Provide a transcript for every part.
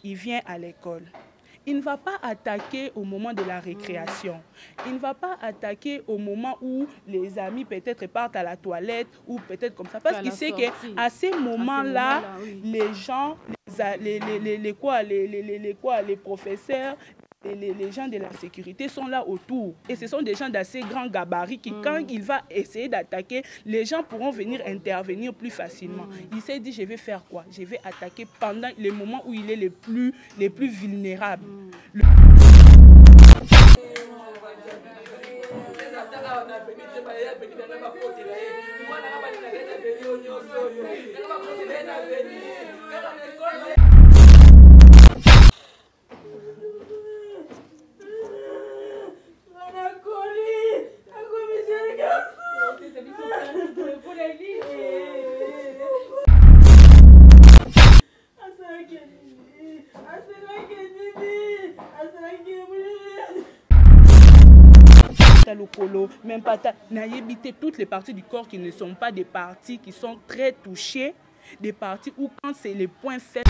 il vient à l'école. Il ne va pas attaquer au moment de la récréation. Il ne va pas attaquer au moment où les amis peut-être partent à la toilette ou peut-être comme ça. Parce qu'il sait qu'à ces moments-là, les gens, les professeurs, les gens de la sécurité sont là autour. Et ce sont des gens d'assez grand gabarit qui, quand il va essayer d'attaquer, les gens pourront venir intervenir plus facilement. Il s'est dit, je vais faire quoi? Je vais attaquer pendant les moments où il est les plus vulnérables. Même pas éviter toutes les parties du corps qui ne sont pas des parties qui sont très touchées, des parties où quand c'est les points faibles.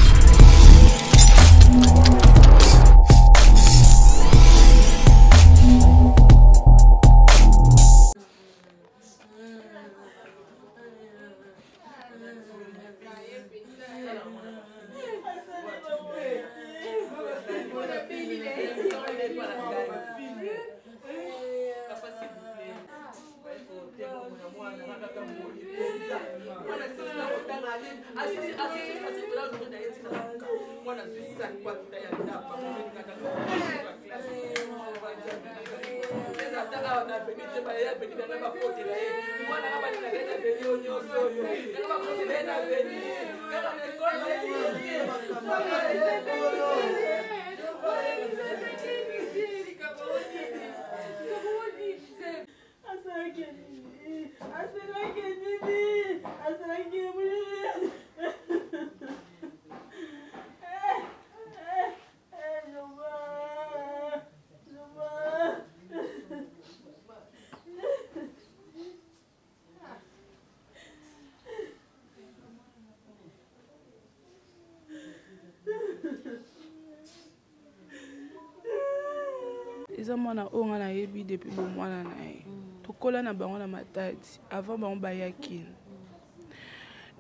Mwana onga na yebi depuis bon mwana na ye. Tokola na bango na matati avant bango bayakin.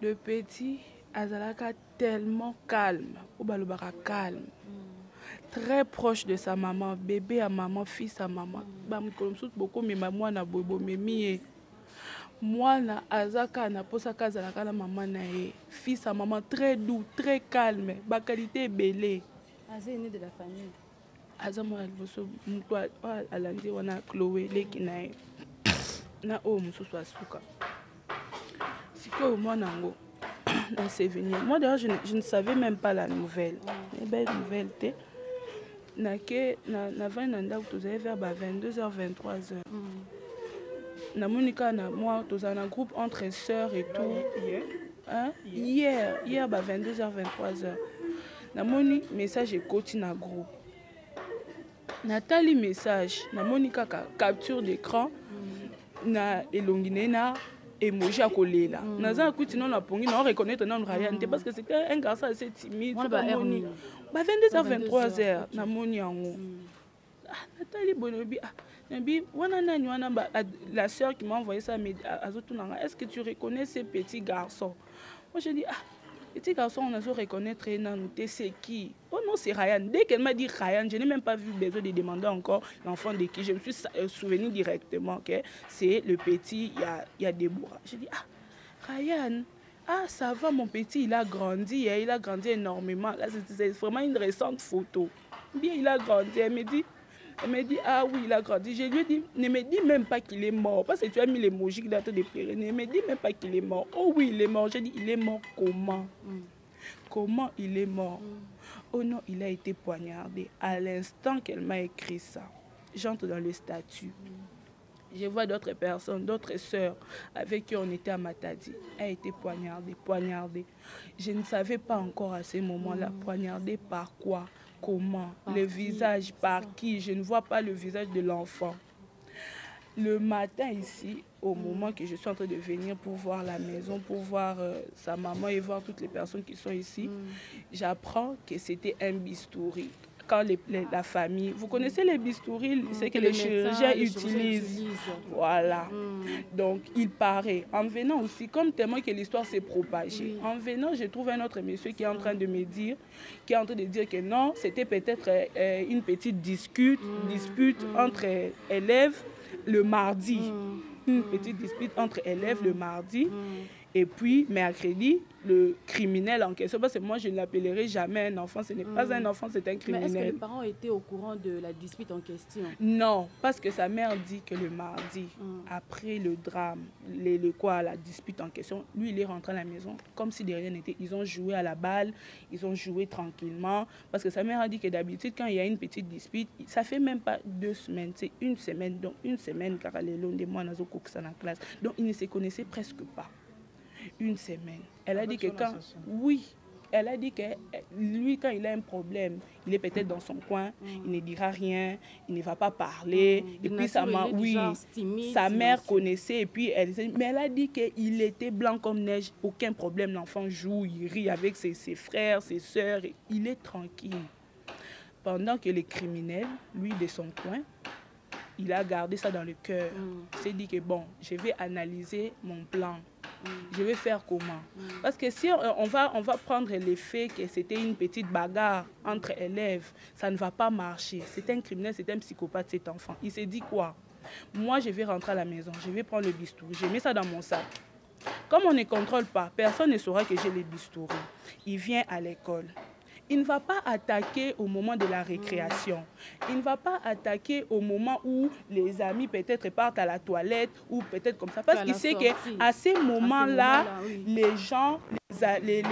Le petit azalaka tellement calme, obalobaka calme. Très proche de sa maman, bébé à maman, fils à maman. Ba mkolomsut boko mema mwana bobo memi. Mwana azaka na posaka azalaka na maman na ye. Fils à maman très doux, très calme, ba qualité belé. Azéné de la famille. Azama alboso mutwa alandi wana Chloé leki nae na o mususu asuka siko mwana ngo na souvenir. Moi d'ailleurs je ne savais même pas la nouvelle. Une belle nouvelle té na ke na vana ndako tozali vers 22h 23h. Na monika na moi tozana un groupe entre sœurs et tout. Hier 22h 23h. Na moni message ekoti na groupe. Nathalie message, na monika capture d'écran, na elongine na emoji à coller là. Naza kuti non la pongi non reconnaître non Ryan parce que c'était un garçon assez timide. Ba 22h 23h na moni yango. Nathalie Bonobi nabi wana nani wana la sœur qui m'a envoyé ça azotunanga. Est-ce que tu reconnais ces petits garçons? Moi je dis petit garçon, on a su reconnaître c'est qui? Oh non, c'est Ryan. Dès qu'elle m'a dit Ryan, je n'ai même pas vu besoin de demander encore l'enfant de qui. Je me suis souvenu directement que c'est le petit, il y a Déborah. Je dis, Ryan, ça va mon petit, il a grandi énormément. Là, c'est vraiment une récente photo. Bien, il a grandi. Elle me dit, ah oui, il a grandi. Je lui ai dit, ne me dis même pas qu'il est mort. Parce que tu as mis l'émoji qui date de pleurer. Ne me dis même pas qu'il est mort. Oh oui, il est mort. J'ai dit, il est mort comment? Comment il est mort? Oh non, il a été poignardé. À l'instant qu'elle m'a écrit ça, j'entre dans le statut. Je vois d'autres personnes, d'autres sœurs avec qui on était à Matadi. Elle a été poignardée. Je ne savais pas encore à ce moment-là, poignardée par quoi? Comment? Le visage, par qui? Je ne vois pas le visage de l'enfant. Le matin ici, au moment que je suis en train de venir pour voir la maison, pour voir sa maman et voir toutes les personnes qui sont ici, j'apprends que c'était un bistouri. Quand la famille, vous connaissez les bistouris, c'est que les chirurgiens utilisent. Voilà. Donc, il paraît, en venant aussi, comme tellement que l'histoire s'est propagée, en venant, je trouve un autre monsieur qui est en train de me dire, qui est en train de dire que non, c'était peut-être une petite dispute entre élèves le mardi. Une petite dispute entre élèves le mardi. Et puis, mercredi, le criminel en question, parce que moi, je ne l'appellerai jamais un enfant. Ce n'est pas un enfant, c'est un criminel. Mais est-ce que les parents étaient au courant de la dispute en question? Non, parce que sa mère dit que le mardi, après le drame, la dispute en question, lui, il est rentré à la maison comme si de rien n'était. Ils ont joué à la balle, ils ont joué tranquillement. Parce que sa mère a dit que d'habitude, quand il y a une petite dispute, ça fait même pas 2 semaines, c'est une semaine. Donc, une semaine, car elle est l'un des mois dans la classe. Donc, ils ne se connaissaient presque pas. Une semaine. Elle a dit que quand... Oui, elle a dit que lui, quand il a un problème, il est peut-être dans son coin, il ne dira rien, il ne va pas parler. Et puis sa mère connaissait, et puis mais elle a dit qu'il était blanc comme neige, aucun problème. L'enfant joue, il rit avec ses frères, ses sœurs, il est tranquille. Pendant que les criminels, lui, de son coin, il a gardé ça dans le cœur. Il s'est dit que bon, je vais analyser mon plan. Je vais faire comment? Parce que si on va prendre l'effet que c'était une petite bagarre entre élèves, ça ne va pas marcher. C'est un criminel, c'est un psychopathe, cet enfant. Il s'est dit quoi? Moi, je vais rentrer à la maison, je vais prendre le bistouri, j'ai mis ça dans mon sac. Comme on ne contrôle pas, personne ne saura que j'ai les bistouris. Il vient à l'école. Il ne va pas attaquer au moment de la récréation. Il ne va pas attaquer au moment où les amis peut-être partent à la toilette ou peut-être comme ça. Parce qu'il sait qu'à ces moments-là, les gens, les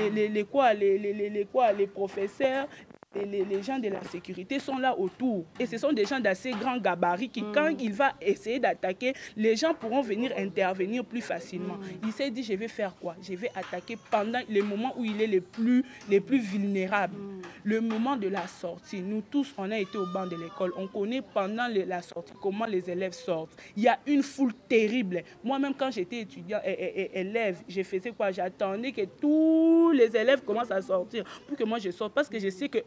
professeurs, les gens de la sécurité sont là autour. Et ce sont des gens d'assez grand gabarit qui, quand il va essayer d'attaquer, les gens pourront venir intervenir plus facilement. Il s'est dit, je vais faire quoi? Je vais attaquer pendant les moments où il est les plus vulnérables. Le moment de la sortie. Nous tous, on a été au banc de l'école. On connaît pendant la sortie comment les élèves sortent. Il y a une foule terrible. Moi-même, quand j'étais étudiant, élève, je faisais quoi? J'attendais que tous les élèves commencent à sortir pour que moi je sorte. Parce que je sais que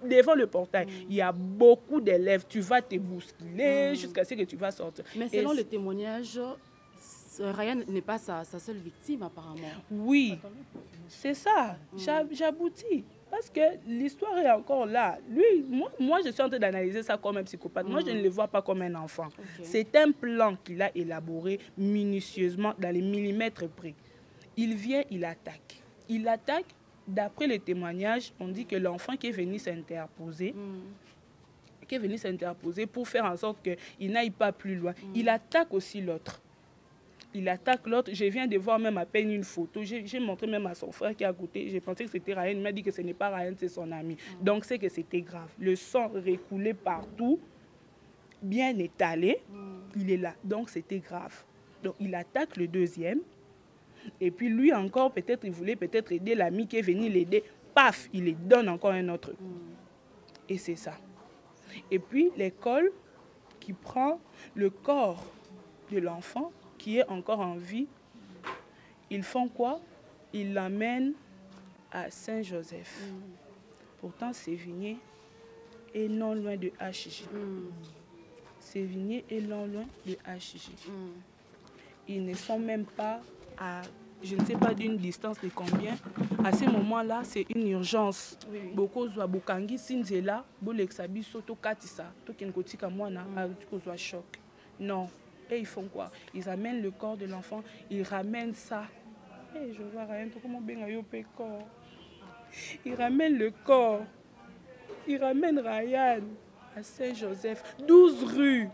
devant le portail, il y a beaucoup d'élèves. Tu vas te bousculer jusqu'à ce que tu vas sortir. Mais selon le témoignage, Ryan n'est pas sa seule victime apparemment. Oui, c'est ça. J'aboutis. Parce que l'histoire est encore là. Lui, moi, je suis en train d'analyser ça comme un psychopathe. Moi, je ne le vois pas comme un enfant. C'est un plan qu'il a élaboré minutieusement dans les millimètres près. Il vient, il attaque. Il attaque. D'après les témoignages, on dit que l'enfant qui est venu s'interposer, pour faire en sorte qu'il n'aille pas plus loin, il attaque aussi l'autre. Il attaque l'autre. Je viens de voir même à peine une photo. J'ai montré même à son frère qui est à côté. J'ai pensé que c'était Ryan. Il m'a dit que ce n'est pas Ryan, c'est son ami. Donc c'est que c'était grave. Le sang recoulait partout, bien étalé. Il est là. Donc c'était grave. Donc il attaque le deuxième. Et puis lui encore, peut-être, il voulait peut-être aider l'ami qui est venu l'aider. Paf, il lui donne encore un autre coup. Et c'est ça. Et puis l'école qui prend le corps de l'enfant qui est encore en vie, ils font quoi? Ils l'amènent à Saint-Joseph. Pourtant, Sévigné est non loin de HJ. Sévigné est non loin de HJ. Ils ne sont même pas à, je ne sais pas d'une distance de combien. À ce moment-là, c'est une urgence. Beaucoup de Bukangi, Sinzela, Bolexabi, Soto Katisa, Tokenkotika Mwana, a choc. Non. Et ils font quoi? Ils amènent le corps de l'enfant, ils ramènent ça. Hey, je vois rien, comment bien corps. Ils ramènent le corps. Ils ramènent Ryan à Saint-Joseph. 12 rues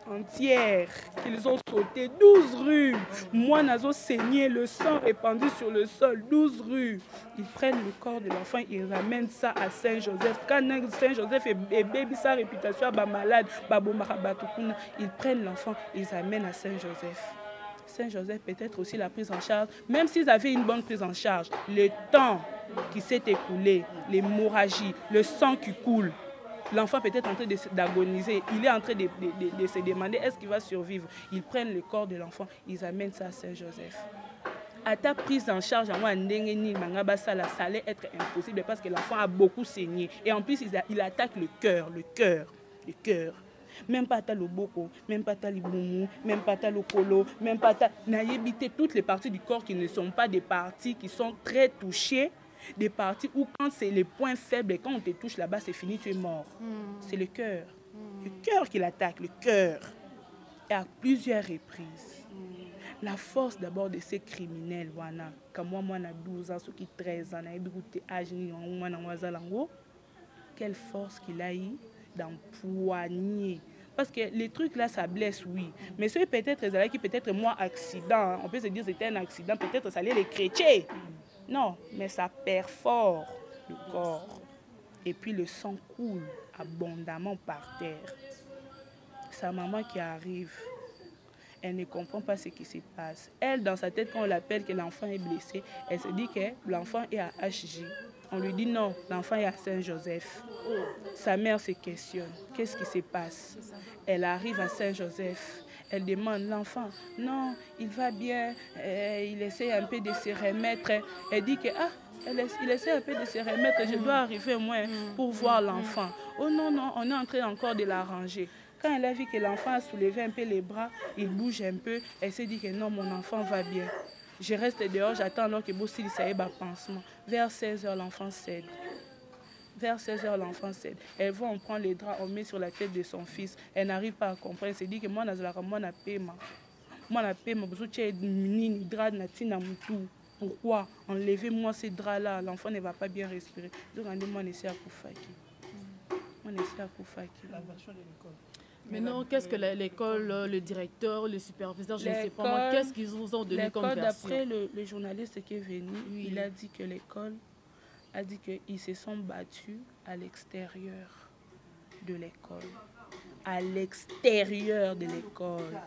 entières qu'ils ont sautées. 12 rues. Moi, nazo saigné, le sang répandu sur le sol. 12 rues. Ils prennent le corps de l'enfant, ils ramènent ça à Saint-Joseph. Quand Saint-Joseph est baby, sa réputation est malade, ils prennent l'enfant, ils amènent à Saint-Joseph. Saint-Joseph peut-être aussi la prise en charge. Même s'ils avaient une bonne prise en charge, le temps qui s'est écoulé, l'hémorragie, le sang qui coule, l'enfant peut être en train d'agoniser, il est en train de se demander est-ce qu'il va survivre. Ils prennent le corps de l'enfant, ils amènent ça à Saint-Joseph. À ta prise en charge, ça allait être impossible parce que l'enfant a beaucoup saigné. Et en plus, il attaque le cœur. Même pas le boko, même pas le boumou, même pas le colo, même pas naïbité, toutes les parties du corps qui ne sont pas des parties qui sont très touchées, des parties où quand c'est les points faibles et quand on te touche là-bas, c'est fini, tu es mort. C'est le cœur. Le cœur qui l'attaque, le cœur. Et à plusieurs reprises. La force d'abord de ces criminels, comme moi, j'ai 12 ans, ceux qui 13 ans, quelle force qu'il a eu d'empoigner. Parce que les trucs là, ça blesse, oui. Mais ceux peut-être, qui peut-être moi, accident, on peut se dire que c'était un accident, peut-être ça allait les chrétiens. Non, mais ça perfore le corps. Et puis le sang coule abondamment par terre. Sa maman qui arrive, elle ne comprend pas ce qui se passe. Elle, dans sa tête, quand on l'appelle que l'enfant est blessé, elle se dit que l'enfant est à HJ. On lui dit non, l'enfant est à Saint-Joseph. Sa mère se questionne. Qu'est-ce qui se passe? Elle arrive à Saint-Joseph. Elle demande l'enfant. Non, il va bien. Il essaie un peu de se remettre. Elle dit que il essaie un peu de se remettre. Je dois arriver moi pour voir l'enfant. Oh non, non, on est en train encore de l'arranger. Quand elle a vu que l'enfant a soulevé un peu les bras, il bouge un peu, elle s'est dit que non, mon enfant va bien. Je reste dehors, j'attends alors que Bossil ça y est, pansement. Vers 16h, l'enfant cède. Vers 16h, l'enfant cède. Elle va, on prend les draps, on met sur la tête de son fils. Elle n'arrive pas à comprendre. Elle se dit que moi, je paie pourquoi enlevez-moi ces draps-là? L'enfant ne va pas bien respirer. Donc, on essaie à Koufaki. On essaie à Koufaki. La version de l'école. Maintenant, qu'est-ce que l'école, le directeur, le superviseur, je ne sais pas moi, qu'est-ce qu'ils vous ont donné comme version? D'après le journaliste qui est venu, oui. Il a dit que l'école a dit qu'ils se sont battus à l'extérieur de l'école. À l'extérieur de l'école.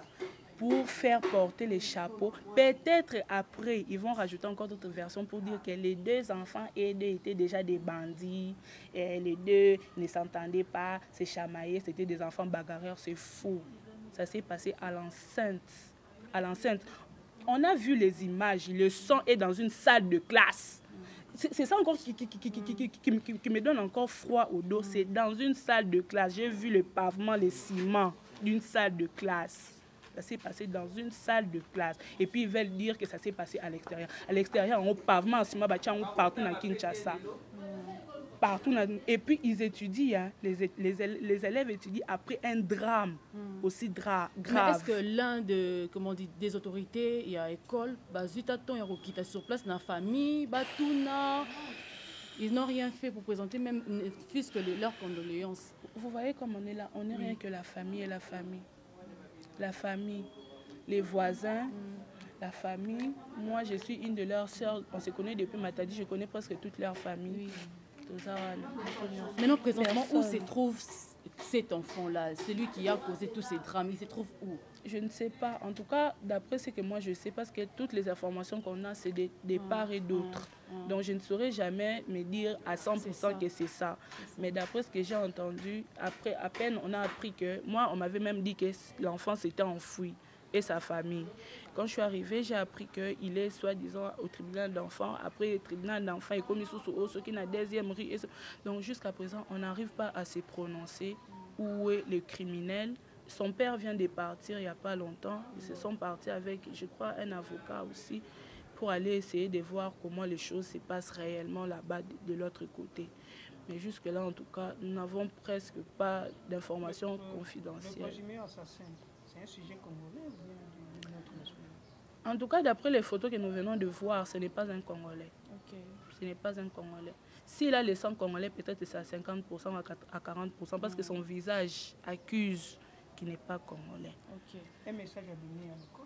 Pour faire porter les chapeaux. Peut-être après, ils vont rajouter encore d'autres versions pour dire que les deux enfants étaient déjà des bandits. Et les deux ne s'entendaient pas, se chamaillaient, c'était des enfants bagarreurs. C'est faux. Ça s'est passé à l'enceinte. À l'enceinte. On a vu les images, le son est dans une salle de classe. C'est ça encore qui me donne encore froid au dos. C'est dans une salle de classe. J'ai vu le pavement, le ciment d'une salle de classe. Ça s'est passé dans une salle de classe. Et puis ils veulent dire que ça s'est passé à l'extérieur. À l'extérieur, on pavement, en ciment, partout dans Kinshasa. Partout. Et puis ils étudient, hein, les élèves étudient après un drame aussi grave. Mais est-ce que l'un des autorités, il y a école, qui est sur place dans la famille, Batuna, ils n'ont rien fait pour présenter même fils que leurs condoléances? Vous voyez comme on est là, on n'est rien que la famille et la famille. La famille, les voisins, la famille. Moi, je suis une de leurs sœurs. On se connaît depuis Matadi, je connais presque toute leur famille. Oui. Maintenant, présentement, où se trouve cet enfant-là? Celui qui a causé tous ces drames, il se trouve où? Je ne sais pas. En tout cas, d'après ce que moi je sais, parce que toutes les informations qu'on a, c'est des parts et d'autres. Donc, je ne saurais jamais me dire à 100% que c'est ça. Mais d'après ce que j'ai entendu, après, à peine on a appris que... Moi, on m'avait même dit que l'enfant s'était enfoui et sa famille. Quand je suis arrivée, j'ai appris qu'il est soi-disant au tribunal d'enfants. Après le tribunal d'enfants, il est commis sous ce qui est dans la deuxième rue. Donc, jusqu'à présent, on n'arrive pas à se prononcer où est le criminel. Son père vient de partir il n'y a pas longtemps. Ils se sont partis avec, je crois, un avocat aussi, pour aller essayer de voir comment les choses se passent réellement là-bas de l'autre côté. Mais jusque-là, en tout cas, nous n'avons presque pas d'informations confidentielles. Le présumé assassin, c'est un sujet congolais ou bien d'une autre nationalité? En tout cas, d'après les photos que nous venons de voir, ce n'est pas un Congolais. Okay. Ce n'est pas un Congolais. S'il a le sang congolais, peut-être c'est à 50%, à 40%, parce que son visage accuse qui n'est pas congolais. Okay. Un message à donner à l'école?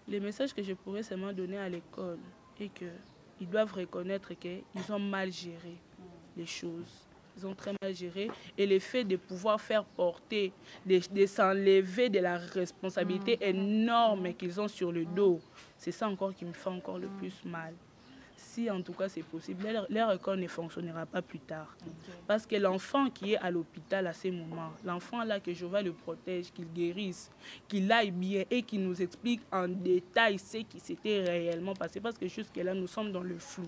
Le message que je pourrais seulement donner à l'école est qu'ils doivent reconnaître qu'ils ont mal géré les choses. Ils ont très mal géré. Et le fait de pouvoir faire porter, de s'enlever de la responsabilité énorme qu'ils ont sur le dos, c'est ça encore qui me fait encore le plus mal. si en tout cas c'est possible, leur école ne fonctionnera pas plus tard. Parce que l'enfant qui est à l'hôpital à ces moments, l'enfant là que Jéhovah le protège, qu'il guérisse, qu'il aille bien et qu'il nous explique en détail ce qui s'était réellement passé. Parce que jusque-là, nous sommes dans le flou.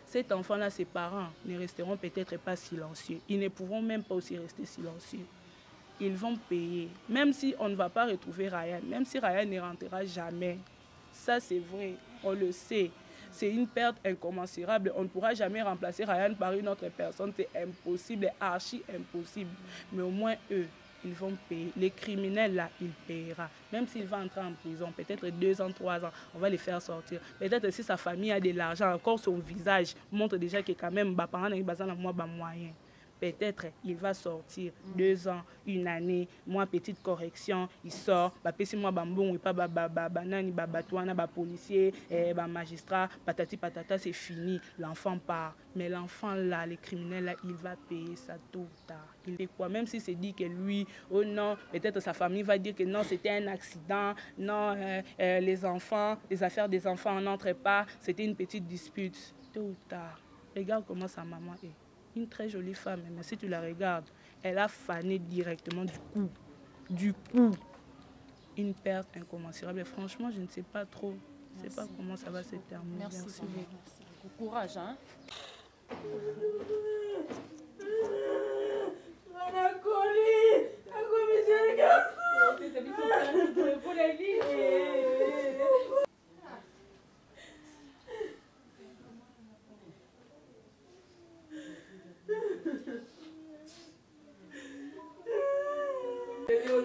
Cet enfant-là, ses parents ne resteront peut-être pas silencieux. Ils ne pourront même pas aussi rester silencieux. Ils vont payer. Même si on ne va pas retrouver Ryan, même si Ryan ne rentrera jamais. Ça, c'est vrai. On le sait. C'est une perte incommensurable. On ne pourra jamais remplacer Ryan par une autre personne. C'est impossible, archi impossible. Mais au moins, eux, ils vont payer. Les criminels, là, ils payeront. Même s'il va entrer en prison, peut-être 2 ans, 3 ans, on va les faire sortir. Peut-être si sa famille a de l'argent, encore son visage montre déjà que quand même, bah, parents, ils ont moyen. Peut-être il va sortir 2 ans, 1 année, moi petite correction, il sort, bah si moi bambon et pas banani babatouana ba policier, ba magistrat, patati patata, c'est fini, l'enfant part. Mais l'enfant là, les criminels là, il va payer ça tôt ou tard. Il est quoi? Même si c'est dit que lui, oh non, peut-être sa famille va dire que non, c'était un accident, non, les enfants, les affaires des enfants n'entrent pas, c'était une petite dispute. Tôt ou tard, regarde comment sa maman est. Une très jolie femme, mais si tu la regardes, elle a fané directement du coup. Une perte incommensurable. Et franchement, je ne sais pas trop. Je ne sais pas comment ça va se terminer. Merci beaucoup. Courage, hein. Yo,